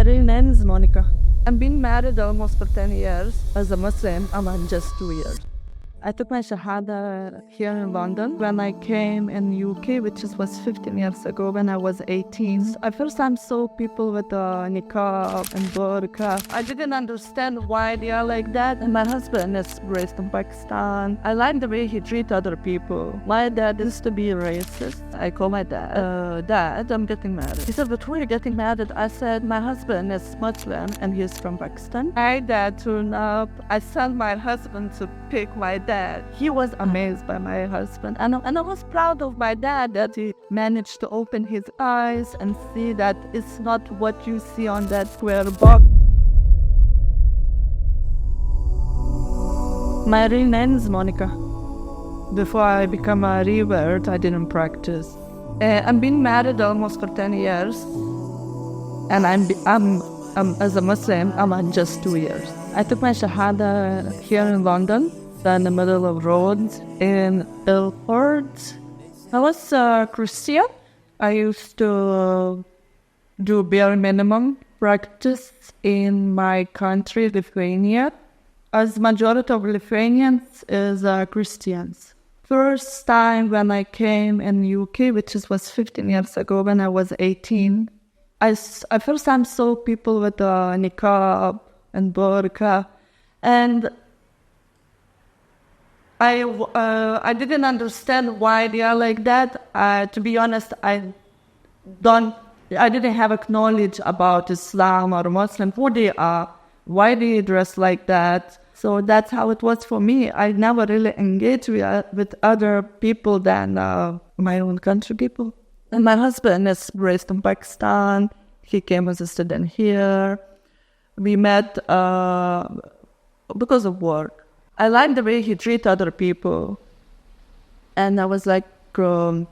My real name is Monika. I've been married almost for 10 years. As a Muslim, I'm on just 2 years. I took my shahada here in London when I came in UK, which was 15 years ago when I was 18. I first time saw people with niqab and burqa. I didn't understand why they are like that. And my husband is raised in Pakistan. I like the way he treats other people. My dad used to be racist. I call my dad, Dad, I'm getting married. He said, but we're getting married. I said, my husband is Muslim and he's from Pakistan. My dad turned up. I sent my husband to pick my dad. He was amazed by my husband. And I was proud of my dad that he managed to open his eyes and see that it's not what you see on that square box. My real name is Monika. Before I became a Revert, I didn't practice. I've been married almost for 10 years. And I'm as a Muslim, I'm on just 2 years. I took my shahada here in London, in the middle of roads in Ilford. I was Christian. I used to do bare minimum practice in my country, Lithuania, as majority of Lithuanians is Christians. First time when I came in UK, which was 15 years ago when I was 18, I first time saw people with niqab and burqa, and I didn't understand why they are like that. To be honest, I didn't have knowledge about Islam or Muslim, who they are, why they dress like that. So that's how it was for me. I never really engaged with other people than my own country people. And my husband is raised in Pakistan. He came as a student here. We met because of work. I like the way he treats other people. And I was like, my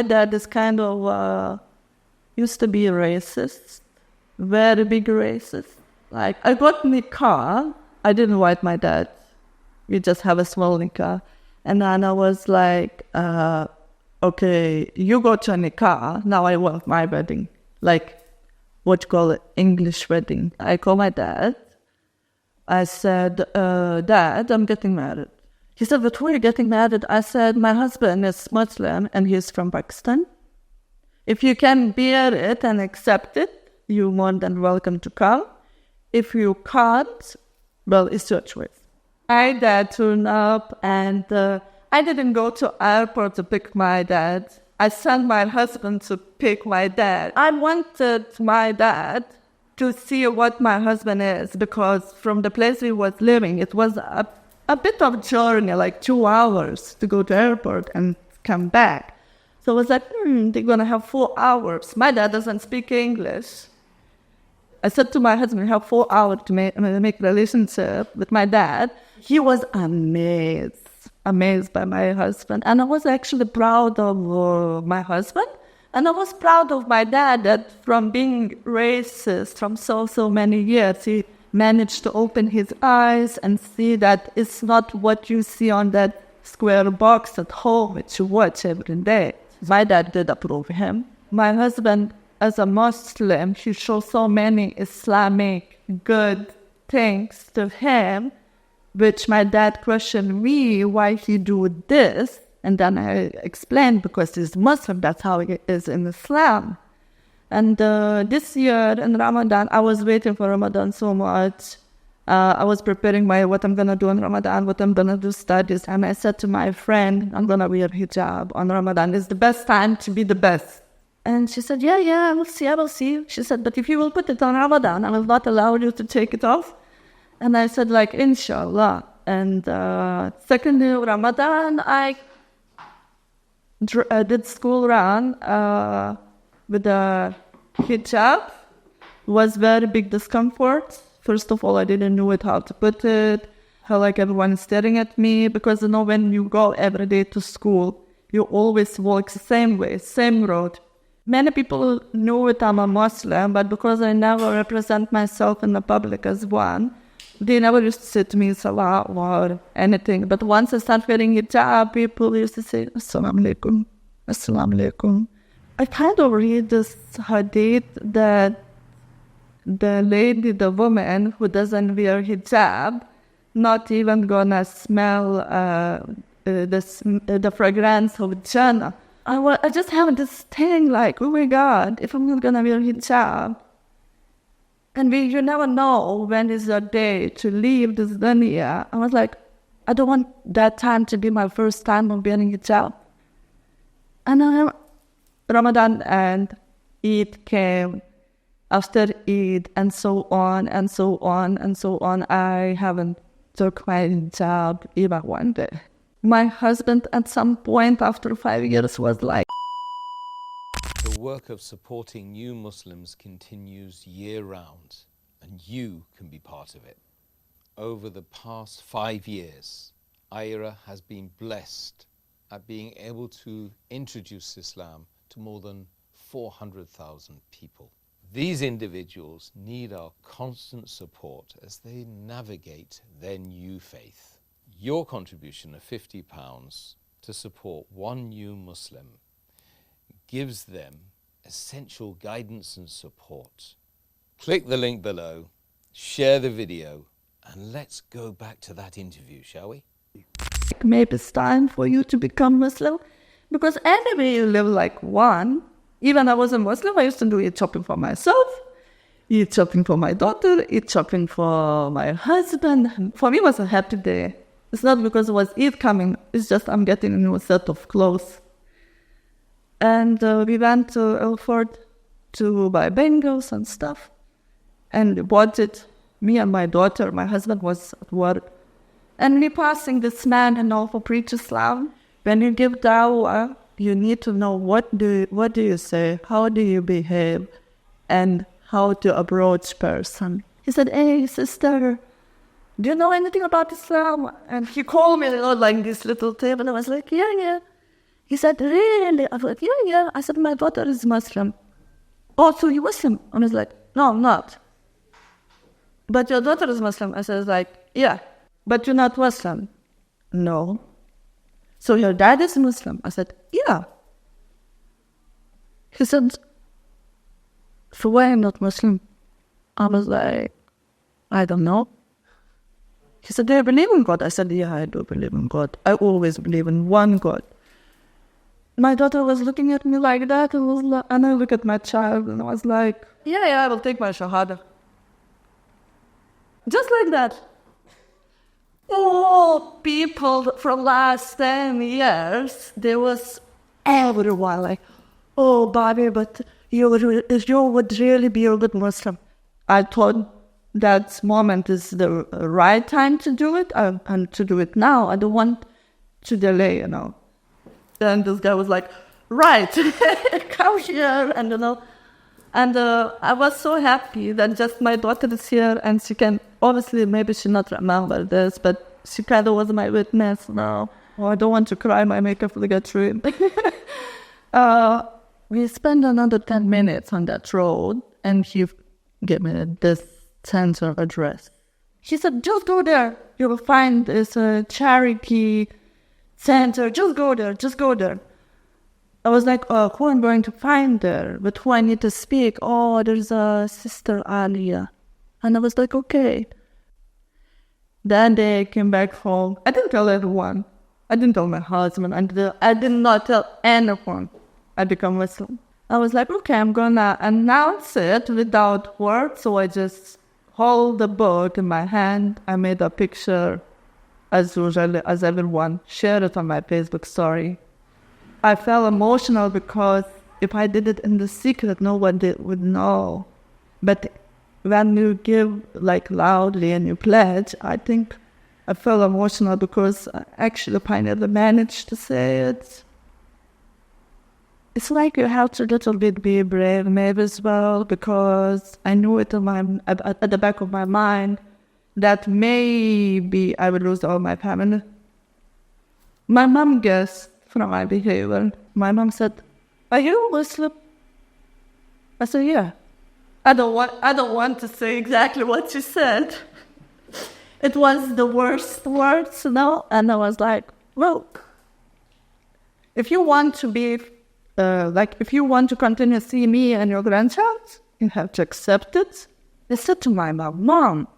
dad is kind of, used to be racist, very big racist. Like, I got niqab. I didn't wipe my dad. We just have a small niqab. And then I was like, okay, you go to a niqab, now I want my wedding. Like, what you call it, English wedding. I call my dad. I said, Dad, I'm getting married. He said, but who are you getting married? I said, my husband is Muslim and he's from Pakistan. If you can bear it and accept it, you're more than welcome to come. If you can't, well, it's your choice. My dad turned up and I didn't go to airport to pick my dad. I sent my husband to pick my dad. I wanted my dad to see what my husband is, because from the place we was living, it was a bit of journey, like 2 hours to go to airport and come back. So I was like, they're going to have 4 hours. My dad doesn't speak English. I said to my husband, we have 4 hours to make relationship with my dad. He was amazed by my husband. And I was actually proud of my husband. And I was proud of my dad that from being racist from so many years, he managed to open his eyes and see that it's not what you see on that square box at home, which you watch every day. My dad did approve him. My husband, as a Muslim, he showed so many Islamic good things to him, which my dad questioned me why he do this. And then I explained, because he's Muslim, that's how it is in Islam. And this year in Ramadan, I was waiting for Ramadan so much. I was preparing what I'm going to do in Ramadan, what I'm going to do studies. And I said to my friend, I'm going to wear hijab on Ramadan. It's the best time to be the best. And she said, yeah, I will see. She said, but if you will put it on Ramadan, I will not allow you to take it off. And I said, like, inshallah. And second day of Ramadan, I did school run with a hijab. It was very big discomfort. First of all, I didn't know how to put it, how like everyone is staring at me, because when you go every day to school, you always walk the same way, same road. Many people know that I'm a Muslim, but because I never represent myself in the public as one, they never used to say to me salam or anything. But once I started wearing hijab, people used to say assalamu alaikum, assalamu alaikum. I kind of read this hadith that the lady, the woman who doesn't wear hijab, not even gonna smell the fragrance of Jannah. I just have this thing like, oh my God, if I'm not gonna wear hijab, and you never know when is your day to leave this dunya. I was like, I don't want that time to be my first time of wearing hijab. And Ramadan and Eid came. After Eid, and so on, and so on, and so on, I haven't took my hijab even one day. My husband, at some point after 5 years, was like... The work of supporting new Muslims continues year-round, and you can be part of it. Over the past 5 years, iERA has been blessed at being able to introduce Islam to more than 400,000 people. These individuals need our constant support as they navigate their new faith. Your contribution of £50 to support one new Muslim gives them essential guidance and support. Click the link below, share the video, and let's go back to that interview, shall we? Maybe it's time for you to become Muslim, because anyway you live like one. Even I was a Muslim, I used to do eat shopping for myself, eat shopping for my daughter, eat shopping for my husband. For me, it was a happy day. It's not because it was Eid coming, it's just I'm getting a new set of clothes. And we went to Ilford to buy bangles and stuff. And we bought it, me and my daughter, my husband was at work. And we passing this man and all for preach Islam. When you give dawah, you need to know what do you say, how do you behave, and how to approach person. He said, hey, sister, do you know anything about Islam? And he called me, like this little table, and I was like, yeah. He said, really? I was like, yeah. I said, my daughter is Muslim. Oh, so you Muslim? I was like, no, I'm not. But your daughter is Muslim? I said, like, yeah. But you're not Muslim? No. So your dad is Muslim? I said, yeah. He said, so why I'm not Muslim? I was like, I don't know. He said, do you believe in God? I said, yeah, I do believe in God. I always believe in one God. My daughter was looking at me like that, and I look at my child, and I was like, yeah, I will take my shahada. Just like that. Oh, people from last 10 years, there was everyone like, oh, Bobby, but you would really be a good Muslim. I thought that moment is the right time to do it, and to do it now. I don't want to delay, Then this guy was like, right, come here, and And I was so happy that just my daughter is here, and she can, obviously, maybe she not remember this, but she kind of was my witness now. Oh, I don't want to cry, my makeup will get ruined. We spent another 10 minutes on that road, and he gave me this center address. He said, just go there. You will find this charity center. Just go there. I was like, oh, who I'm going to find there? But who I need to speak? Oh, there's a sister Alia. And I was like, okay. Then they came back home. I didn't tell everyone. I didn't tell my husband. I did not tell anyone I become Muslim. I was like, okay, I'm going to announce it without words. So I just hold the book in my hand. I made a picture as usual, as everyone. Shared it on my Facebook story. I felt emotional because if I did it in the secret, no one would know. But when you give like loudly and you pledge, I think I felt emotional because I actually finally managed to say it. It's like you have to a little bit be brave maybe as well, because I knew it at the back of my mind that maybe I would lose all my family. My mom guessed from my behavior. My mom said, are you Muslim? I said, yeah. I don't want to say exactly what she said. It was the worst words, And I was like, look, if you want to be like, if you want to continue to see me and your grandchild, you have to accept it. I said to my mom,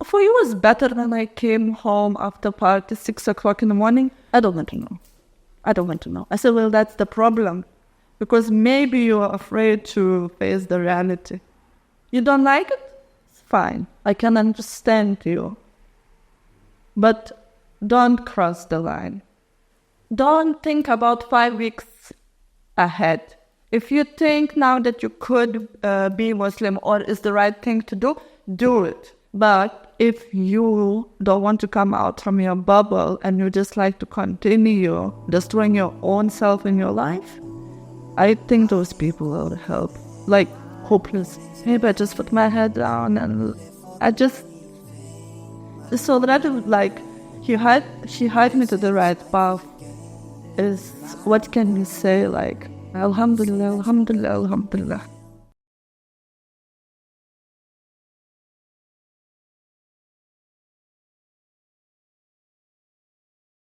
for you it's better when I came home after party 6 o'clock in the morning. I don't want to know. I said, well, that's the problem. Because maybe you're afraid to face the reality. You don't like it? It's fine. I can understand you. But don't cross the line. Don't think about 5 weeks ahead. If you think now that you could be Muslim or is the right thing to do it. But if you don't want to come out from your bubble and you just like to continue destroying your own self in your life, I think those people will help. Like, hopeless. Maybe I just put my head down and I just... So that, like, she had me to the right path. Is, what can you say, like, Alhamdulillah, Alhamdulillah, Alhamdulillah.